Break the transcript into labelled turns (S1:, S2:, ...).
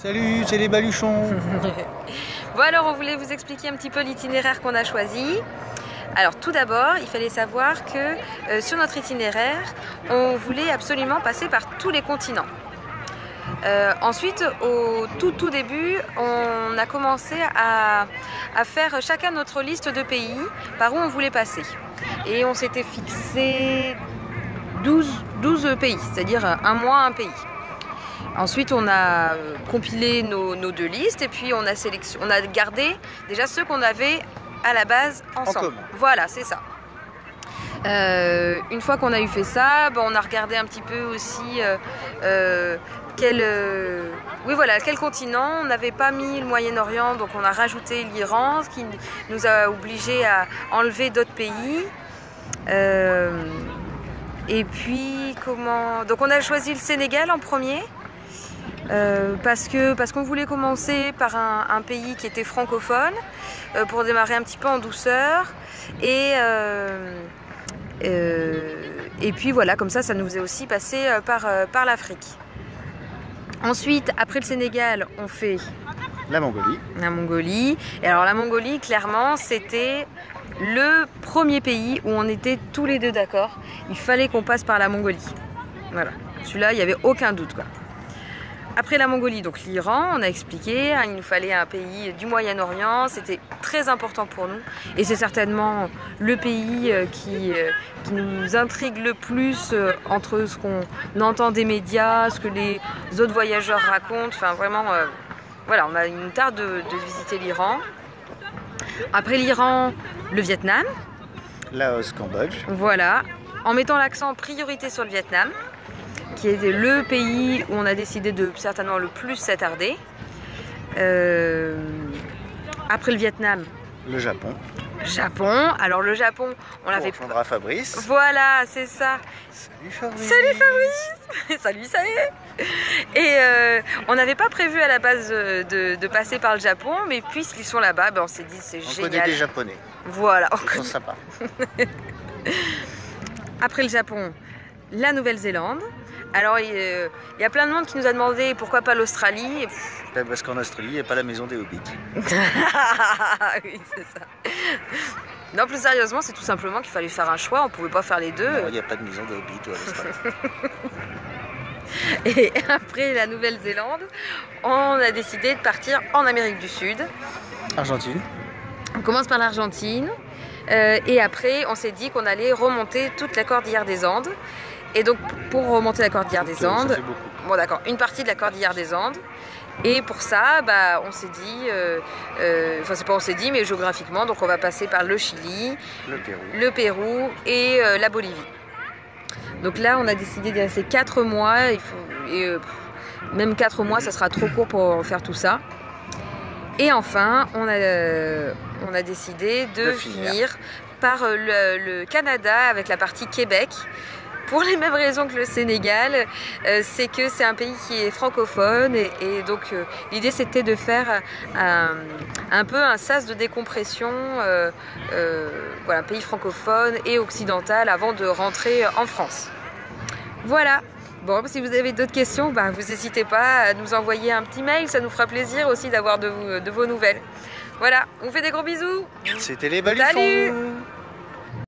S1: Salut, c'est les baluchons.
S2: Bon alors on voulait vous expliquer un petit peu l'itinéraire qu'on a choisi. Alors tout d'abord, il fallait savoir que sur notre itinéraire, on voulait absolument passer par tous les continents. Ensuite, au tout début, on a commencé à faire chacun notre liste de pays par où on voulait passer. Et on s'était fixé 12 pays, c'est-à-dire un mois, un pays. Ensuite, on a compilé nos deux listes et puis on a gardé déjà ceux qu'on avait à la base ensemble. Voilà, c'est ça. Une fois qu'on a eu fait ça, on a regardé un petit peu aussi quel continent. On n'avait pas mis le Moyen-Orient, donc on a rajouté l'Iran, ce qui nous a obligés à enlever d'autres pays. Et puis donc on a choisi le Sénégal en premier. Parce qu'on voulait commencer par un pays qui était francophone pour démarrer un petit peu en douceur et puis voilà, comme ça nous faisait aussi passer par l'Afrique. Ensuite, après le Sénégal, on fait
S1: la Mongolie.
S2: La Mongolie. Et alors la Mongolie, clairement, c'était le premier pays où on était tous les deux d'accord. Il fallait qu'on passe par la Mongolie. Voilà, celui-là, il n'y avait aucun doute, quoi. Après la Mongolie, donc l'Iran, on a expliqué, il nous fallait un pays du Moyen-Orient, c'était très important pour nous et c'est certainement le pays qui nous intrigue le plus entre ce qu'on entend des médias, ce que les autres voyageurs racontent, enfin vraiment, voilà, on a une tarde de visiter l'Iran. Après l'Iran, le Vietnam.
S1: Laos, Cambodge.
S2: Voilà, en mettant l'accent en priorité sur le Vietnam, qui est le pays où on a décidé de certainement le plus s'attarder. Après le Vietnam,
S1: le Japon.
S2: Alors le Japon, on l'avait...
S1: Rejoindra Fabrice.
S2: Voilà, c'est ça.
S1: Salut Fabrice.
S2: Salut Fabrice. Salut, ça y est. Et on n'avait pas prévu à la base de passer par le Japon, mais puisqu'ils sont là-bas, on s'est dit c'est génial.
S1: On connaît des Japonais.
S2: Voilà.
S1: Ils sont sympas.
S2: Après le Japon, la Nouvelle-Zélande. Alors il y a plein de monde qui nous a demandé pourquoi pas l'Australie.
S1: Parce qu'en Australie, il n'y a pas la maison des hobbits.
S2: Oui, c'est ça. Non, plus sérieusement, c'est tout simplement qu'il fallait faire un choix, on pouvait pas faire les deux.
S1: Il n'y a pas de maison des hobbits en Australie.
S2: Et après la Nouvelle-Zélande, on a décidé de partir en Amérique du Sud.
S1: Argentine.
S2: On commence par l'Argentine et après on s'est dit qu'on allait remonter toute la cordillère des Andes. Et donc pour remonter la cordillère des Andes, bon d'accord, une partie de la cordillère des Andes. Et pour ça, on s'est dit, enfin c'est pas on s'est dit, mais géographiquement, donc on va passer par le Chili, le Pérou et la Bolivie. Donc là, on a décidé d'y rester 4 mois. Même 4 mois, ça sera trop court pour faire tout ça. Et enfin, on a décidé de finir par le Canada avec la partie Québec. Pour les mêmes raisons que le Sénégal, c'est que c'est un pays qui est francophone et donc l'idée c'était de faire un peu un sas de décompression, voilà, pays francophone et occidental avant de rentrer en France. Voilà. Bon, si vous avez d'autres questions, vous n'hésitez pas à nous envoyer un petit mail, ça nous fera plaisir aussi d'avoir de vos nouvelles. Voilà, on fait des gros bisous.
S1: C'était les baluchons.
S2: Salut.